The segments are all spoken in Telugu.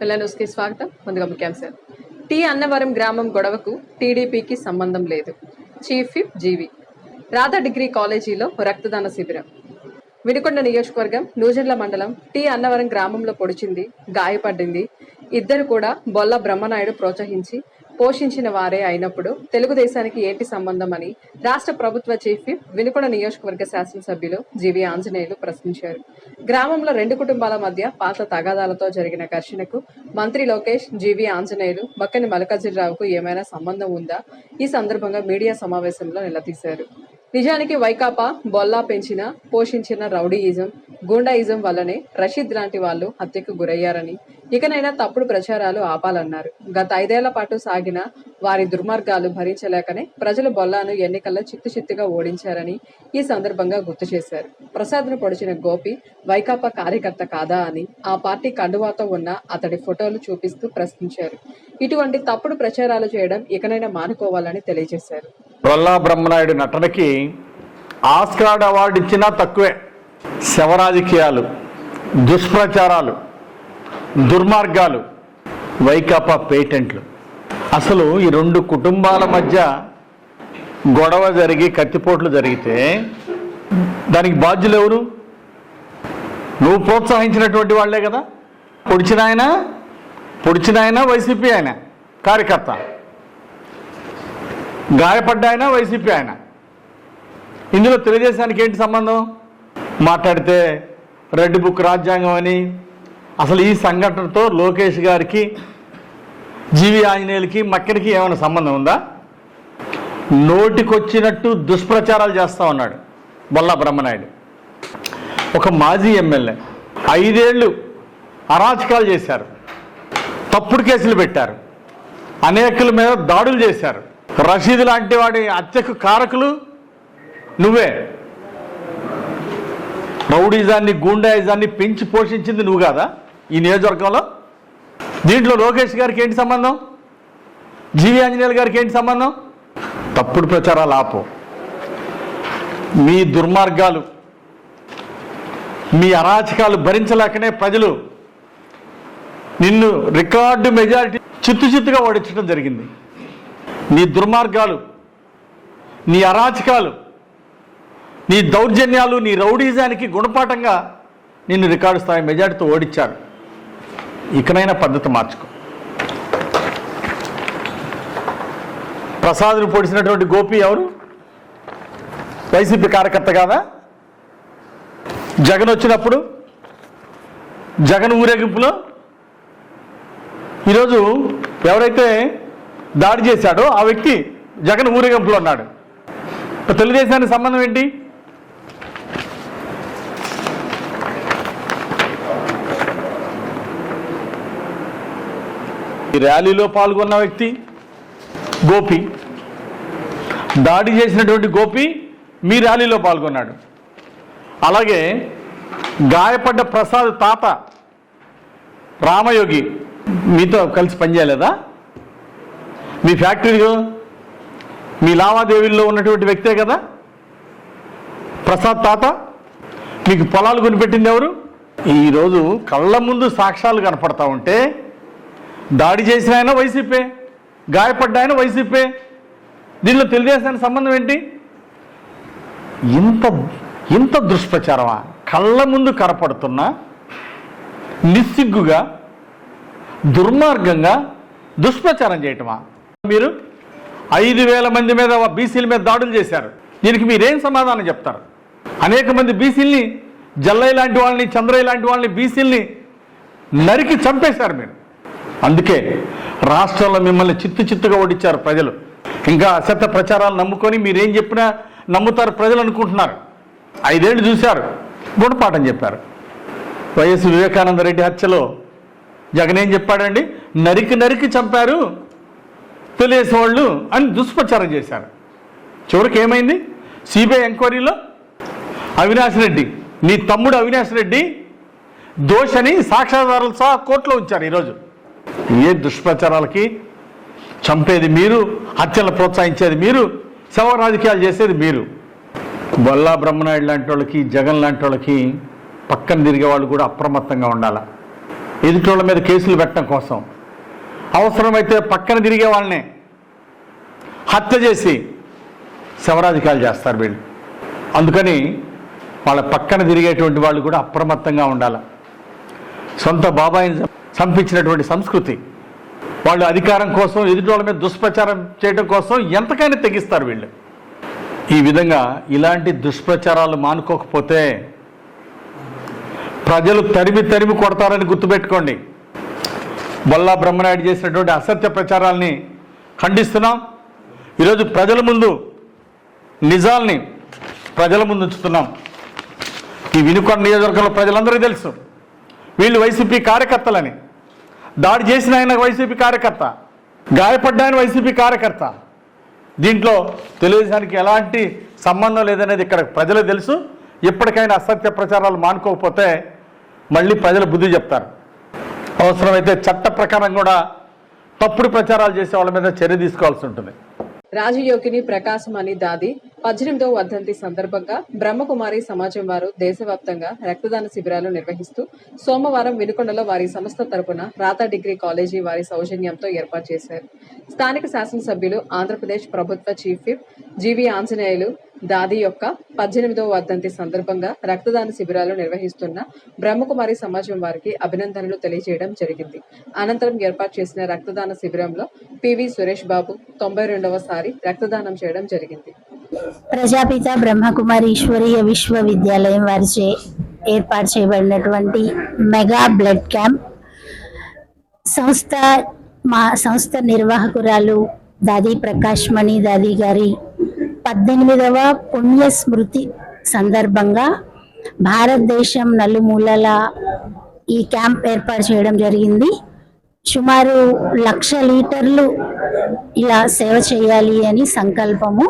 న్యూస్కి స్వాగతం. ముందుగా ముఖ్యాంశాలు. టీ అన్నవరం గ్రామం గొడవకు టీడీపీకి సంబంధం లేదు. చీఫ్ విప్ జీవి. రాధా డిగ్రీ కాలేజీలో రక్తదాన శిబిరం. వినుకొండ నియోజకవర్గం నూజెండ్ల మండలం టీ అన్నవరం గ్రామంలో పొడిచింది, గాయపడింది. ఇద్దరు కూడా బొల్ల బ్రహ్మనాయుడు ప్రోత్సహించి పోషించిన వారే అయినప్పుడు తెలుగుదేశానికి ఏంటి సంబంధం అని రాష్ట్ర ప్రభుత్వ చీఫ్ విప్ వినుకొండ నియోజకవర్గ శాసనసభ్యులు జీవి ఆంజనేయులు ప్రశ్నించారు. గ్రామంలో రెండు కుటుంబాల మధ్య పాత తగాదాలతో జరిగిన ఘర్షణకు మంత్రి లోకేష్, జీవి ఆంజనేయులు, బక్కని మల్లికార్జునరావుకు ఏమైనా సంబంధం ఉందా? ఈ సందర్భంగా మీడియా సమావేశంలో నిలదీశారు. నిజానికి వైకాపా బొల్లా పెంచిన, పోషించిన రౌడీయిజం, గూండాయిజం వల్లనే రషీద్ లాంటి వాళ్ళు హత్యకు గురయ్యారని, ఇకనైనా తప్పుడు ప్రచారాలు ఆపాలన్నారు. గత 5 ఏళ్ల పాటు సాగిన వారి దుర్మార్గాలు భరించలేకనే ప్రజలు బొల్లాను ఎన్నికల్లో చిత్తుచిత్తుగా ఓడించారని ఈ సందర్భంగా గుర్తు చేశారు. ప్రసాద్ను పొడిచిన గోపి వైకాపా కార్యకర్త కాదా అని ఆ పార్టీ కండువాతో ఉన్న అతడి ఫోటోలు చూపిస్తూ ప్రశ్నించారు. ఇటువంటి తప్పుడు ప్రచారాలు చేయడం ఇకనైనా మానుకోవాలని తెలియజేశారు. బొల్లా బ్రహ్మనాయుడు నటనకి ఆస్కార్ అవార్డు ఇచ్చినా తక్కువే. శవరాజకీయాలు, దుష్ప్రచారాలు, దుర్మార్గాలు, వైకాపా పేటెంట్లు. అసలు ఈ రెండు కుటుంబాల మధ్య గొడవ జరిగి కత్తిపోట్లు జరిగితే దానికి బాధ్యులు ఎవరు? నువ్వు ప్రోత్సహించినటువంటి వాళ్లే కదా. పొడిచిన ఆయన వైసీపీ ఆయన కార్యకర్త, గాయపడ్డ ఆయన వైసీపీ ఆయన. ఇందులో తెలుగుదేశానికి ఏంటి సంబంధం? మాట్లాడితే రెడ్ బుక్ రాజ్యాంగం అని. అసలు ఈ సంఘటనతో లోకేష్ గారికి, జీవి ఆంజనేయులకి, మక్కడికి ఏమైనా సంబంధం ఉందా? నోటికొచ్చినట్టు దుష్ప్రచారాలు చేస్తూ ఉన్నాడు బొల్లా బ్రహ్మనాయుడు. ఒక మాజీ ఎమ్మెల్యే 5 ఏళ్ళు అరాచకాలు చేశారు, తప్పుడు కేసులు పెట్టారు, అనేకుల మీద దాడులు చేశారు. రషీద్ లాంటి వాడి హత్యకు కారకులు నువ్వే. రౌడీజాన్ని, గూండాయిజాన్ని పెంచి పోషించింది నువ్వు కాదా ఈ నియోజకవర్గంలో? దీంట్లో లోకేష్ గారికి ఏంటి సంబంధం? జీవి ఆంజనేయులు గారికి ఏంటి సంబంధం? తప్పుడు ప్రచారాలు ఆపు. మీ దుర్మార్గాలు, మీ అరాచకాలు భరించలేకనే ప్రజలు నిన్ను రికార్డు మెజారిటీ చిత్తుగా ఓడించడం జరిగింది. నీ దుర్మార్గాలు, నీ అరాచకాలు, నీ దౌర్జన్యాలు, నీ రౌడీజానికి గుణపాఠంగా నిన్ను రికార్డు స్థాయి మెజార్టీతో ఓడించారు. ఇకనైనా పద్ధతి మార్చుకో. ప్రసాద్ను పొడిచినటువంటి గోపి ఎవరు? వైసీపీ కార్యకర్త కాదా? జగన్ వచ్చినప్పుడు, జగన్ ఊరేగింపులో ఈరోజు ఎవరైతే దాడి చేశాడో ఆ వ్యక్తి జగన్ ఊరేగింపులో ఉన్నాడు. తెలుగుదేశానికి సంబంధం ఏంటి? ఈ ర్యాలీలో పాల్గొన్న వ్యక్తి గోపి, దాడి చేసినటువంటి గోపి మీ ర్యాలీలో పాల్గొన్నాడు. అలాగే గాయపడ్డ ప్రసాద్ తాత రామయోగి మీతో కలిసి పనిచేయలేదా? మీ ఫ్యాక్టరీలో, మీ లావాదేవీల్లో ఉన్నటువంటి వ్యక్తే కదా ప్రసాద్ తాత. మీకు పొలాలు కొనిపెట్టింది ఎవరు? ఈరోజు కళ్ళ ముందు సాక్ష్యాలు కనపడతా ఉంటే దాడి చేసిన ఆయన వైసీపీ, గాయపడ్డ ఆయన వైసీపీ. దీనిలో తెలుగుదేశానికి సంబంధం ఏంటి? ఇంత దుష్ప్రచారమా? కళ్ళ ముందు కనపడుతున్నా నిస్సిగ్గుగా, దుర్మార్గంగా దుష్ప్రచారం చేయటమా? మీరు 5,000 మంది మీద, బీసీల మీద దాడులు చేశారు. దీనికి మీరేం సమాధానం చెప్తారు? అనేక మంది బీసీల్ని, జల్లయ్య లాంటి వాళ్ళని, చంద్రయ్య లాంటి వాళ్ళని, బీసీల్ని నరికి చంపేశారు మీరు. అందుకే రాష్ట్రంలో మిమ్మల్ని చిత్తుగా ఓడించారు ప్రజలు. ఇంకా అసత్య ప్రచారాలు నమ్ముకొని మీరేం చెప్పినా నమ్ముతారు ప్రజలు అనుకుంటున్నారు. 5 ఏళ్ళు చూశారు, గుణపాఠం చెప్పారు. వైఎస్ వివేకానంద రెడ్డి హత్యలో జగన్ ఏం చెప్పాడండి? నరికి చంపారు తెలుగుదేశం వాళ్ళు అని దుష్ప్రచారం చేశారు. చివరికి ఏమైంది? సిబిఐ ఎంక్వైరీలో అవినాష్ రెడ్డి, నీ తమ్ముడు అవినాష్ రెడ్డి దోషని సాక్ష్యాధారాలు సహా కోర్టులో ఉంచారు. ఈరోజు ఏ దుష్ప్రచారాలకి చంపేది మీరు, హత్యలను ప్రోత్సహించేది మీరు, శవ రాజకీయాలు చేసేది మీరు. బొల్లా బ్రహ్మనాయుడు లాంటి వాళ్ళకి, జగన్ లాంటి వాళ్ళకి పక్కన తిరిగే వాళ్ళు కూడా అప్రమత్తంగా ఉండాలి. ఎదుటోళ్ళ మీద కేసులు పెట్టడం కోసం, అవసరమైతే పక్కన తిరిగే వాళ్ళనే హత్య చేసి శవరాజకీయాలు చేస్తారు వీళ్ళు. అందుకని వాళ్ళ పక్కన తిరిగేటువంటి వాళ్ళు కూడా అప్రమత్తంగా ఉండాలి. సొంత బాబాయిని చంపించినటువంటి సంస్కృతి, వాళ్ళు అధికారం కోసం ఎదుటోళ్ళ మీద దుష్ప్రచారం చేయడం కోసం ఎంతకైనా తెగిస్తారు వీళ్ళు. ఈ విధంగా ఇలాంటి దుష్ప్రచారాలు మానుకోకపోతే ప్రజలు తరిమి తరిమి కొడతారని గుర్తుపెట్టుకోండి. బొల్లా బ్రహ్మనాయుడు చేసినటువంటి అసత్య ప్రచారాల్ని ఖండిస్తున్నాం. ఈరోజు ప్రజల ముందు నిజాల్ని ప్రజల ముందు ఉంచుతున్నాం. ఈ వినుకొండ నియోజకవర్గంలో ప్రజలందరికీ తెలుసు వీళ్ళు వైసీపీ కార్యకర్తలని. దాడి చేసిన ఆయన వైసీపీ కార్యకర్త, గాయపడ్డ ఆయన వైసీపీ కార్యకర్త. దీంట్లో తెలుగుదేశానికి ఎలాంటి సంబంధం లేదనేది ఇక్కడ ప్రజలకు తెలుసు. ఇప్పటికైనా అసత్య ప్రచారాలు మానుకోకపోతే మళ్ళీ ప్రజలు బుద్ధి చెప్తారు. అవసరమైతే చట్ట ప్రకారం కూడా తప్పుడు ప్రచారాలు చేసే వాళ్ళ మీద చర్య తీసుకోవాల్సి ఉంటుంది. రాజయోగిని ప్రకాశం అని దాది 18వ వర్ధంతి సందర్భంగా బ్రహ్మకుమారి సమాజం వారు దేశవ్యాప్తంగా రక్తదాన శిబిరాలు నిర్వహిస్తూ సోమవారం వినుకొండలో వారి సంస్థ తరపున రాధా డిగ్రీ కాలేజీ వారి సౌజన్యంతో ఏర్పాటు చేశారు. స్థానిక శాసనసభ్యులు, ఆంధ్రప్రదేశ్ ప్రభుత్వ చీఫ్ విప్ జీవి ఆంజనేయులు దాది యొక్క 18వ వర్ధంతి సందర్భంగా రక్తదాన శిబిరాలు నిర్వహిస్తున్న బ్రహ్మకుమారి సమాజం వారికి అభినందనలు తెలియజేయడం జరిగింది. అనంతరం ఏర్పాటు చేసిన రక్తదాన శిబిరంలో పివి సురేష్ బాబు 92వ సారి రక్తదానం చేయడం జరిగింది. ప్రజాపిత బ్రహ్మకుమారి ఈశ్వరీయ విశ్వవిద్యాలయం వారిచే ఏర్పాటు చేయబడినటువంటి మెగా బ్లడ్ క్యాంప్ మా సంస్థ నిర్వాహకురాలు దాది ప్రకాష్ మణి దాది గారి 18వ పుణ్య స్మృతి సందర్భంగా భారతదేశం నలుమూలల ఈ క్యాంప్ ఏర్పాటు చేయడం జరిగింది. సుమారు 1,00,000 లీటర్లు ఇలా సేవ చేయాలి అని సంకల్పము.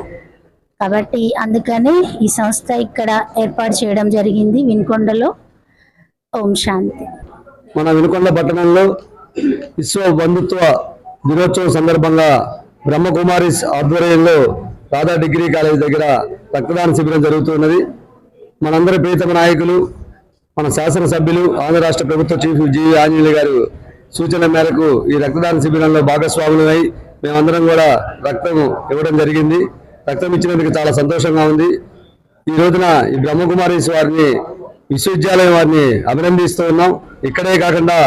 కాబట్టి అందుకని ఈ సంస్థ ఇక్కడ ఏర్పాటు చేయడం జరిగింది వినుకొండలో. ఓం శాంతి. మన వినుకొండ పట్టణంలో విశ్వ బంధుత్వ దినోత్సవం సందర్భంగా బ్రహ్మకుమారిస్ ఆధ్వర్యంలో రాధా డిగ్రీ కాలేజ్ దగ్గర రక్తదాన శిబిరం జరుగుతున్నది. మనందరి ప్రీతమ నాయకులు, మన శాసనసభ్యులు, ఆంధ్ర రాష్ట్ర ప్రభుత్వ చీఫ్ జీవి ఆంజనేయులు గారు సూచన మేరకు ఈ రక్తదాన శిబిరంలో భాగస్వాములమై మేమందరం కూడా రక్తం ఇవ్వడం జరిగింది. రక్తం ఇచ్చినందుకు చాలా సంతోషంగా ఉంది. ఈ రోజున ఈ బ్రహ్మకుమారీస్ వారిని, విశ్వవిద్యాలయం వారిని అభినందిస్తూ ఉన్నాం. ఇక్కడే కాకుండా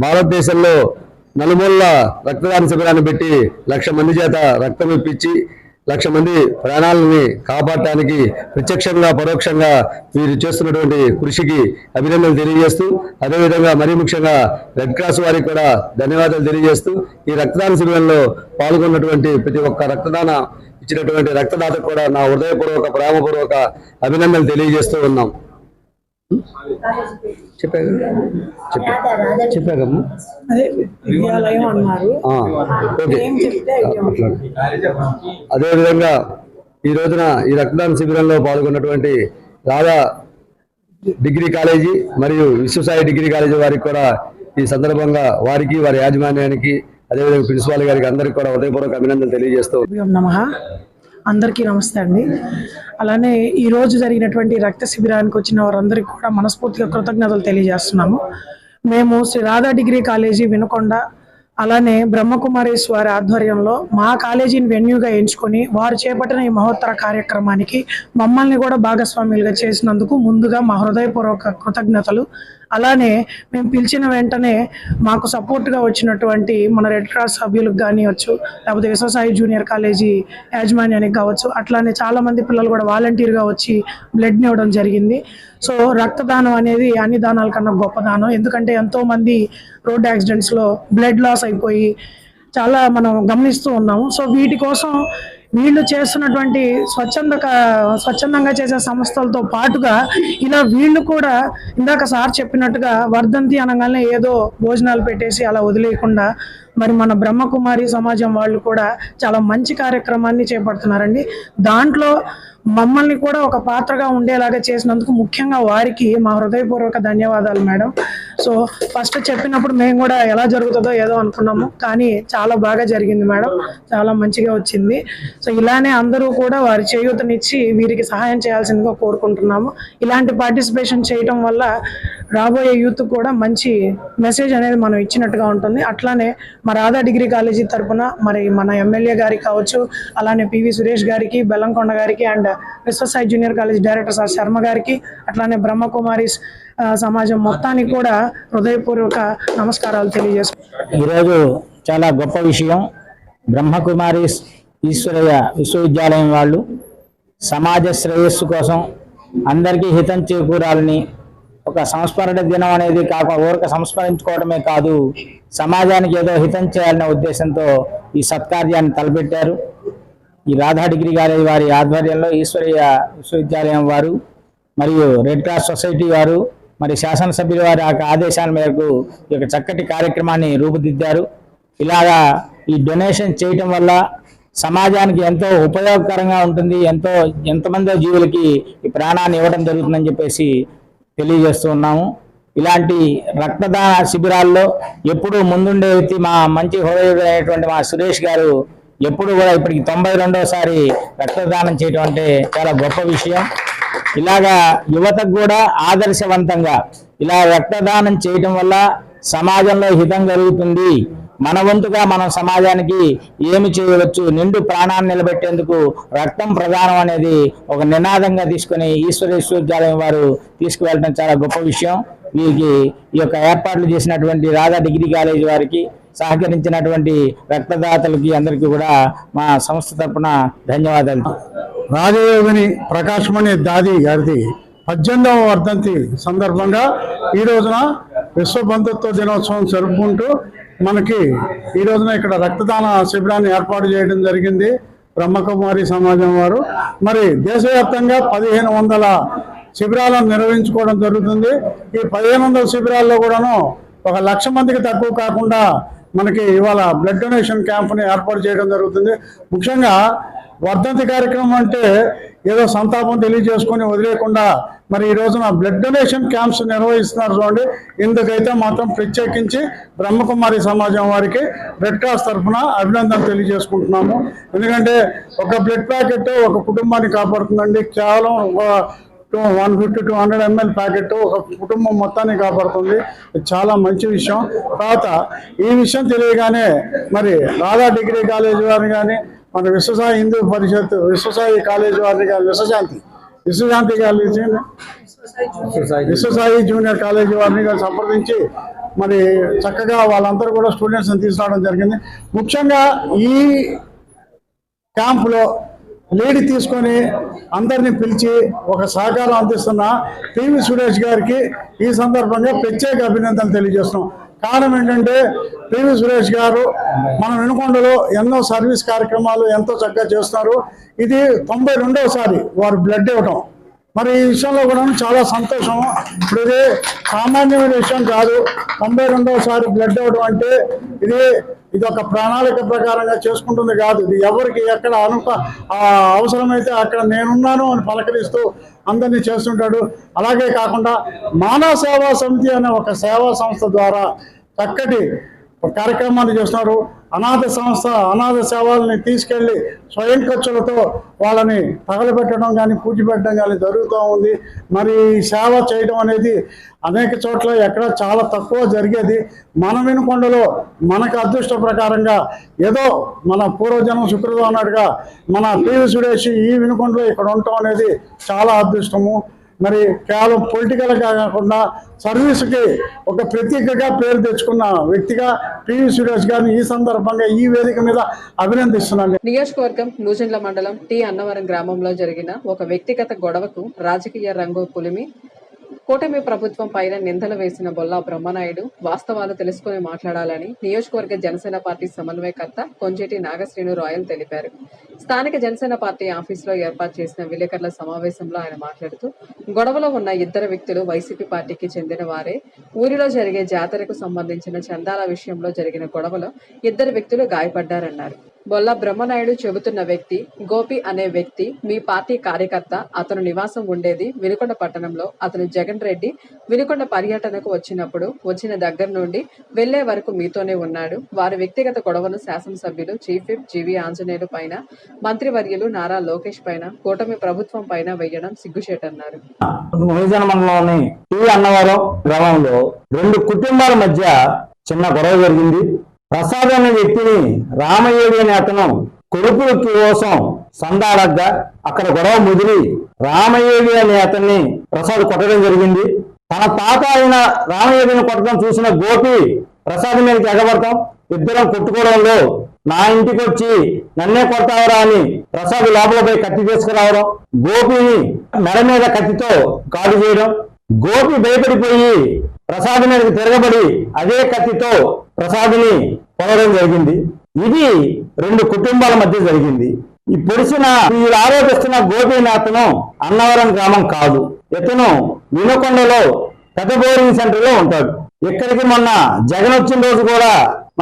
భారతదేశంలో నలుమూలల రక్తదాన శిబిరాన్ని పెట్టి 1,00,000 మంది చేత రక్తం ఇప్పించి 1,00,000 మంది ప్రాణాలని కాపాడటానికి ప్రత్యక్షంగా పరోక్షంగా వీరు చేస్తున్నటువంటి కృషికి అభినందనలు తెలియజేస్తూ, అదేవిధంగా మరీ ముఖ్యంగా రెడ్ క్రాస్ వారికి కూడా ధన్యవాదాలు తెలియజేస్తూ, ఈ రక్తదాన శిబిరంలో పాల్గొన్నటువంటి ప్రతి ఒక్క రక్తదాన ఇచ్చినటువంటి రక్తదాతకు కూడా నా హృదయపూర్వక ప్రేమపూర్వక అభినందనలు తెలియజేస్తూ ఉన్నాం. చెప్పాకమ్మా. అదేవిధంగా ఈ రోజున ఈ రక్తదాన శిబిరంలో పాల్గొన్నటువంటి రాధా డిగ్రీ కాలేజీ మరియు విశ్వసాయి డిగ్రీ కాలేజీ వారికి కూడా ఈ సందర్భంగా వారికి, వారి యాజమాన్యానికి, అదేవిధంగా ప్రిన్సిపాల్ గారికి అందరికీ కూడా హృదయపూర్వక అభినందనలు తెలియజేస్తూ అందరికీ నమస్తే అండి. అలానే ఈరోజు జరిగినటువంటి రక్త శిబిరానికి వచ్చిన వారందరికీ కూడా మనస్ఫూర్తిగా కృతజ్ఞతలు తెలియజేస్తున్నాము. మేము శ్రీ రాధా డిగ్రీ కాలేజీ వినుకొండ, అలానే బ్రహ్మకుమారేశ్వరి ఆధ్వర్యంలో మా కాలేజీని వెన్యూగా ఎంచుకొని వారు చేపట్టిన ఈ మహోత్తర కార్యక్రమానికి మమ్మల్ని కూడా భాగస్వాములుగా చేసినందుకు ముందుగా మా హృదయపూర్వక కృతజ్ఞతలు. అలానే మేము పిలిచిన వెంటనే మాకు సపోర్ట్గా వచ్చినటువంటి మన రెడ్ క్రాస్ సభ్యులకు కానివచ్చు, లేకపోతే విశ్వసాయి జూనియర్ కాలేజీ యాజమాన్యానికి కావచ్చు, అట్లానే చాలామంది పిల్లలు కూడా వాలంటీర్గా వచ్చి బ్లడ్ని ఇవ్వడం జరిగింది. సో రక్తదానం అనేది అన్ని దానాల కన్నా గొప్ప దానం. ఎందుకంటే ఎంతోమంది రోడ్ యాక్సిడెంట్స్లో బ్లడ్ లాస్ అయిపోయి చాలా మనం గమనిస్తూ ఉన్నాము. సో వీటి కోసం వీళ్ళు చేస్తున్నటువంటి స్వచ్ఛందంగా చేసే సంస్థలతో పాటుగా ఇలా వీళ్ళు కూడా ఇందాక సార్ చెప్పినట్టుగా వర్ధంతి అనగానే ఏదో భోజనాలు పెట్టేసి అలా వదిలేయకుండా మరి మన బ్రహ్మకుమారి సమాజం వాళ్ళు కూడా చాలా మంచి కార్యక్రమాన్ని చేపడుతున్నారండి. దాంట్లో మమ్మల్ని కూడా ఒక పాత్రగా ఉండేలాగా చేసినందుకు ముఖ్యంగా వారికి మా హృదయపూర్వక ధన్యవాదాలు మేడం. సో ఫస్ట్ చెప్పినప్పుడు మేము కూడా ఎలా జరుగుతుందో ఏదో అనుకున్నాము, కానీ చాలా బాగా జరిగింది మేడం, చాలా మంచిగా వచ్చింది. సో ఇలానే అందరూ కూడా వారి చేయూతనిచ్చి వీరికి సహాయం చేయాల్సిందిగా కోరుకుంటున్నాము. ఇలాంటి పార్టిసిపేషన్ చేయటం వల్ల రాబోయే యూత్ కూడా మంచి మెసేజ్ అనేది మనం ఇచ్చినట్టుగా ఉంటుంది. అట్లానే మా రాధా డిగ్రీ కాలేజీ తరఫున మరి మన ఎమ్మెల్యే గారికి కావచ్చు, అలానే పివి సురేష్ గారికి, బెల్లంకొండ గారికి and Viswasai junior college director sir Sharma గారికి, అట్లానే బ్రహ్మకుమారిస్ సమాజం మొత్తానికి కూడా హృదయపూర్వక నమస్కారాలు తెలియజేసుకుంటున్నాను. ఈరోజు చాలా గొప్ప విషయం. బ్రహ్మకుమారిస్ ఈశ్వరయ్య విశ్వవిద్యాలయం వాళ్ళు సమాజ శ్రేయస్సు కోసం అందరికీ హితం చేకూరాలని ఒక సంస్మరణ దినం అనేది ఊరక సంస్మరించుకోవడమే కాదు, సమాజానికి ఏదో హితం చేయాలనే ఉద్దేశంతో ఈ సత్కార్యాన్ని తలపెట్టారు. ఈ రాధా డిగ్రీ కాలేజ్ వారి ఆధ్వర్యంలో ఈశ్వరయ్య విశ్వవిద్యాలయం వారు మరియు రెడ్ క్రాస్ సొసైటీ వారు మరి శాసనసభ్యుల వారి ఆదేశాల మేరకు ఈ యొక్క చక్కటి కార్యక్రమాన్ని రూపుదిద్దారు. ఇలాగా ఈ డొనేషన్ చేయటం వల్ల సమాజానికి ఎంతో ఉపయోగకరంగా ఉంటుంది, ఎంతమందో జీవులకి ఈ ప్రాణాన్ని ఇవ్వడం జరుగుతుందని చెప్పేసి తెలియజేస్తూ ఉన్నాము. ఇలాంటి రక్తదాన శిబిరాల్లో ఎప్పుడూ ముందుండే వ్యక్తి మా మంచి హృదయుడైనటువంటి మా సురేష్ గారు ఎప్పుడు కూడా ఇప్పటికి 92వసారి రక్తదానం చేయడం అంటే చాలా గొప్ప విషయం. ఇలాగా యువతకు కూడా ఆదర్శవంతంగా ఇలా రక్తదానం చేయటం వల్ల సమాజంలో హితం కలుగుతుంది. మన వంతుగా మనం సమాజానికి ఏమి చేయవచ్చు, నిండు ప్రాణాన్ని నిలబెట్టేందుకు రక్తం ప్రధానం అనేది ఒక నినాదంగా తీసుకుని ఈశ్వర విశ్వవిద్యాలయం వారు తీసుకువెళ్ళడం చాలా గొప్ప విషయం. వీరికి ఈ యొక్క ఏర్పాట్లు చేసినటువంటి రాధా డిగ్రీ కాలేజీ వారికి, సహకరించినటువంటి రక్తదాతలకి అందరికీ కూడా మా సంస్థ తరపున ధన్యవాదాలు. రాజయోగిని ప్రకాశమణి దాది గారిది 18వ వర్ధంతి సందర్భంగా ఈ రోజున విశ్వ బంధుత్వ దినోత్సవం జరుపుకుంటూ మనకి ఈ రోజున ఇక్కడ రక్తదాన శిబిరాన్ని ఏర్పాటు చేయడం జరిగింది బ్రహ్మకుమారి సమాజం వారు. మరి దేశవ్యాప్తంగా 1500 శిబిరాలను నిర్వహించుకోవడం జరుగుతుంది. ఈ 1500 శిబిరాల్లో కూడాను 1,00,000 మందికి తక్కువ కాకుండా మనకి ఇవాళ బ్లడ్ డొనేషన్ క్యాంప్ని ఏర్పాటు చేయడం జరుగుతుంది. ముఖ్యంగా వర్ధంతి కార్యక్రమం అంటే ఏదో సంతాపం తెలియజేసుకొని వదిలేకుండా మరి ఈ రోజున బ్లడ్ డొనేషన్ క్యాంప్స్ నిర్వహిస్తున్నారు చూడండి. ఇందుకైతే మాత్రం ప్రత్యేకించి బ్రహ్మకుమారి సమాజం వారికి రెడ్ క్రాస్ తరఫున అభినందన తెలియజేసుకుంటున్నాము. ఎందుకంటే ఒక బ్లడ్ ప్యాకెట్ ఒక కుటుంబాన్ని కాపాడుతుందండి. కేవలం 150-200 ml ప్యాకెట్ ఒక కుటుంబం మొత్తాన్ని కాపాడుతుంది. చాలా మంచి విషయం. తర్వాత ఈ విషయం తెలియగానే మరి రాధా డిగ్రీ కాలేజీ వారిని కానీ, మన విశ్వసాయి హిందూ పరిషత్ విశ్వసాయి కాలేజీ వారిని కానీ, విశ్వశాంతి కాలేజీ విశ్వసాయి జూనియర్ కాలేజీ వారిని కానీ సంప్రదించి మరి చక్కగా వాళ్ళందరూ కూడా స్టూడెంట్స్ని తీసుకురావడం జరిగింది. ముఖ్యంగా ఈ క్యాంపులో లీడ్ తీసుకొని అందరినీ పిలిచి ఒక సహకారం అందిస్తున్న పివి సురేష్ గారికి ఈ సందర్భంగా ప్రత్యేక అభినందనలు తెలియజేస్తున్నాం. కారణం ఏంటంటే పివి సురేష్ గారు మన వినుకొండలో ఎన్నో సర్వీస్ కార్యక్రమాలు ఎంతో చక్కగా చేస్తున్నారు. ఇది 92వసారి వారు బ్లడ్ ఇవ్వటం. మరి ఈ విషయంలో కూడా చాలా సంతోషం. ఇప్పుడు ఇది సామాన్యమైన విషయం కాదు. 92వసారి బ్లడ్ ఇవ్వడం అంటే ఇది ఒక ప్రణాళిక ప్రకారంగా చేసుకుంటుంది కాదు. ఇది ఎవరికి ఎక్కడ అవసరమైతే అక్కడ నేనున్నాను అని పలకరిస్తూ అందరినీ చేస్తుంటాడు. అలాగే కాకుండా మానవ సేవా సమితి అనే ఒక సేవా సంస్థ ద్వారా చక్కటి కార్యక్రమాలు చేస్తున్నారు. అనాథ సేవల్ని తీసుకెళ్లి స్వయం ఖర్చులతో వాళ్ళని తగలబెట్టడం కానీ పూజ పెట్టడం కానీ జరుగుతూ ఉంది. మరి సేవ చేయడం అనేది అనేక చోట్ల ఎక్కడ చాలా తక్కువ జరిగేది. మన వినుకొండలో మనకు అదృష్ట ప్రకారంగా ఏదో మన పూర్వజనం శుక్రదో అన్నట్టుగా మన పివి సురేష్ ఈ వినుకొండలో ఇక్కడ ఉండటం అనేది చాలా అదృష్టము. మరి కేవలం పొలిటికల్గా కాకుండా సర్వీస్కి ఒక ప్రత్యేకగా పేరు తెచ్చుకున్న వ్యక్తిగా పివి సురేష్ గారిని ఈ సందర్భంగా ఈ వేదిక మీద అభినందిస్తున్నాను. నియోజకవర్గం నూజెండ్ల మండలం టి అన్నవరం గ్రామంలో జరిగిన ఒక వ్యక్తిగత గొడవకు రాజకీయ రంగు పులిమి కూటమి ప్రభుత్వం పైన నిందలు వేసిన బొల్లా బ్రహ్మనాయుడు వాస్తవాలు తెలుసుకుని మాట్లాడాలని నియోజకవర్గ జనసేన పార్టీ సమన్వయకర్త కొంజేటి నాగశ్రీను రాయల్ తెలిపారు. స్థానిక జనసేన పార్టీ ఆఫీసులో ఏర్పాటు చేసిన విలేకరుల సమావేశంలో ఆయన మాట్లాడుతూ, గొడవలో ఉన్న ఇద్దరు వ్యక్తులు వైసీపీ పార్టీకి చెందిన వారే. ఊరిలో జరిగే జాతరకు సంబంధించిన చందాల విషయంలో జరిగిన గొడవలో ఇద్దరు వ్యక్తులు గాయపడ్డారన్నారు. బొల్లా బ్రహ్మనాయుడు చెబుతున్న వ్యక్తి గోపి అనే వ్యక్తి మీ పార్టీ కార్యకర్త. అతను నివాసం ఉండేది వినుకొండ పట్టణంలో. అతను జగన్ రెడ్డి వినుకొండ పర్యటనకు వచ్చినప్పుడు వచ్చిన దగ్గర నుండి వెళ్లే వరకు మీతోనే ఉన్నాడు. వారి వ్యక్తిగత గొడవను శాసనసభ్యులు చీఫ్ విప్ జీవి ఆంజనేయులు పైన, మంత్రివర్యులు నారా లోకేష్ పైన, కూటమి ప్రభుత్వం పైన వేయడం సిగ్గుచేటన్నారు. మహిళ మండలంలోని టీ అన్నవరం గ్రామంలో రెండు కుటుంబాల మధ్య చిన్న గొడవ జరిగింది. ప్రసాద్ అనే వ్యక్తిని రామయ్యేడి అనే అతను కొడుకుల కోసం సందాడగ్గా అక్కడ గొడవ ముదిరి రామయ్యేడి అనే అతన్ని ప్రసాద్ కొట్టడం జరిగింది. తన తాత అయిన రామయ్యేడిని కొట్టడం చూసిన గోపి ప్రసాద్ మీదకి ఎగబడతాం, ఇద్దరం కొట్టుకోవడంలో నా ఇంటికి వచ్చి నన్నే కొడతావరా అని ప్రసాద్ లోపల పోయి కత్తి తీసుకురావడం, గోపిని మెడ మీద కత్తితో కాడు చేయడం, గోపి భయపడిపోయి ప్రసాద్ మీదకి తిరగబడి అదే కత్తితో ప్రసాద్ని పొడవడం జరిగింది. ఇది రెండు కుటుంబాల మధ్య జరిగింది. ఈ పొడిసిన వీరు ఆరోపిస్తున్న గోపీనాథ్ను అన్నవరం గ్రామం కాదు, ఇతను వినుకొండలో పెద్ద బోరింగ్ సెంటర్ లో ఉంటాడు. ఇక్కడికి మొన్న జగన్ వచ్చిన రోజు కూడా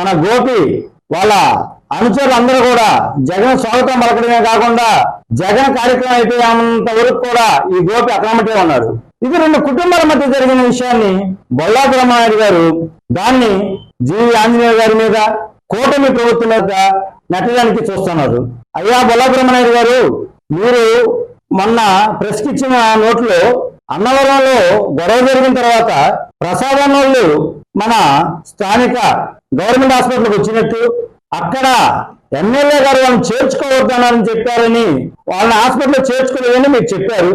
మన గోపి వాళ్ళ అనుచరులు అందరూ కూడా జగన్ స్వాగతం పలకడమే కాకుండా జగన్ కార్యక్రమం అయిపోయేంత వరకు కూడా ఈ గోపి అక్కడమటే ఉన్నాడు. ఇది రెండు కుటుంబాల మధ్య జరిగిన విషయాన్ని బొల్లా బ్రహ్మనాయుడు గారు దాన్ని జీవి ఆంజనేయ గారి మీద, కూటమి ప్రభుత్వం మీద నెట్టడానికి చూస్తున్నారు. అయ్యా బొల్లా బ్రహ్మనాయుడు గారు, మీరు మొన్న ప్రెస్ ఇచ్చిన నోట్లో అన్నవరంలో గొడవ జరిగిన తర్వాత ప్రసాదం వాళ్ళు మన స్థానిక గవర్నమెంట్ హాస్పిటల్కి వచ్చినట్టు అక్కడ ఎమ్మెల్యే గారు వాళ్ళని చేర్చుకోవద్దన్నారని చెప్పారని వాళ్ళని హాస్పిటల్లో చేర్చుకోలేదని మీకు చెప్పారు.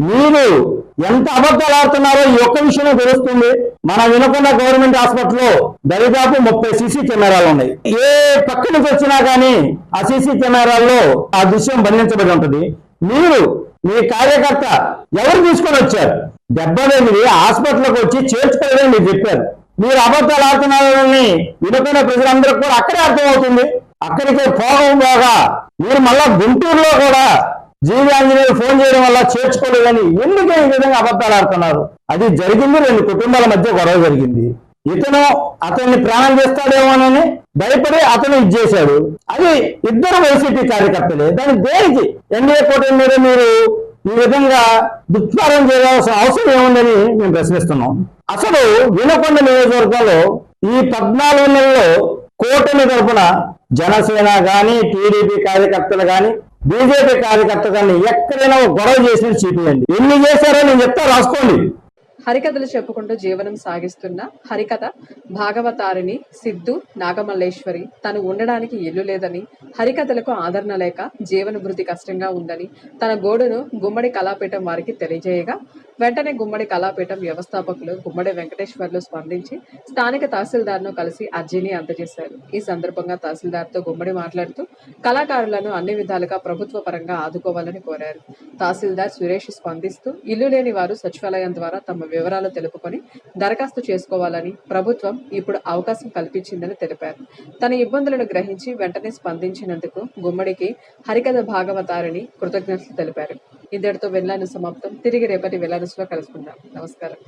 మీరు ఎంత అబద్ధాలు ఆడుతున్నారో ఈ ఒక్క విషయమే తెలుస్తుంది. మన వినుకొండ గవర్నమెంట్ హాస్పిటల్లో దరిదాపు 30 సీసీ కెమెరాలు ఉన్నాయి. ఏ పక్క నుంచి వచ్చినా కానీ ఆ సీసీ కెమెరాల్లో ఆ దృశ్యం బంధించబడి ఉంటుంది. మీరు మీ కార్యకర్త ఎవరు తీసుకొని వచ్చారు? 78 హాస్పిటల్కి వచ్చి చేర్చుకోలేదని మీరు చెప్పారు. మీరు అబద్ధాలు ఆడుతున్నారని వినుకొండ ప్రజలందరికీ కూడా అక్కడే అర్థమవుతుంది. అక్కడికే పోగా మీరు మళ్ళా గుంటూరులో కూడా జీవి ఆంజనేయులు ఫోన్ చేయడం వల్ల చేర్చుకోలేదని ఎందుకు ఈ విధంగా అబద్ధాలు ఆడుతున్నారు? అది జరిగింది, రెండు కుటుంబాల మధ్య గొడవ జరిగింది. ఇతను అతన్ని ప్రాణం చేస్తాడేమోనని భయపడి అతను ఇది చేశాడు. అది ఇద్దరు వైసీపీ కార్యకర్తలే. దాని దేనికి ఎన్డీఏ కూటమి మీద మీరు ఈ విధంగా దుష్ప్రారం చేయాల్సిన అవసరం ఏముందని మేము ప్రశ్నిస్తున్నాం. అసలు వినుకొండ నియోజకవర్గంలో ఈ 14 నెలల్లో కూటమి తరఫున జనసేన గాని, టీడీపీ కార్యకర్తలు గాని, బీజేపీ కార్యకర్తలు కానీ ఎక్కడైనా గొడవ చేసినట్టు చూపించండి. ఎన్ని చేశారో నేను చెప్తా, రాసుకోండి. హరికథలు చెప్పుకుంటూ జీవనం సాగిస్తున్న హరికథ భాగవతారిణి సిద్ధు నాగమల్లేశ్వరి తను ఉండడానికి ఇల్లు లేదని, హరికథలకు ఆదరణ లేక జీవన భృతి కష్టంగా ఉందని తన గోడును గుమ్మడి కళాపీఠం వారికి తెలియజేయగా, వెంటనే గుమ్మడి కళాపీఠం వ్యవస్థాపకులు గుమ్మడి వెంకటేశ్వర్లు స్పందించి స్థానిక తహసీల్దార్ను కలిసి అర్జీని అందజేశారు. ఈ సందర్భంగా తహసీల్దార్తో గుమ్మడి మాట్లాడుతూ కళాకారులను అన్ని విధాలుగా ప్రభుత్వ పరంగా ఆదుకోవాలని కోరారు. తహసీల్దార్ సురేష్ స్పందిస్తూ ఇల్లు లేని వారు సచివాలయం ద్వారా తమ వివరాలు తెలుపుకొని దరఖాస్తు చేసుకోవాలని ప్రభుత్వం ఇప్పుడు అవకాశం కల్పించిందని తెలిపారు. తన ఇబ్బందులను గ్రహించి వెంటనే స్పందించినందుకు గుమ్మడికి హరికథ భాగవతారిని కృతజ్ఞతలు తెలిపారు. ఇంతటితో వెళ్లాను సమాప్తం. తిరిగి రేపటి వెళ్లానులో కలుసుకుందాం. నమస్కారం.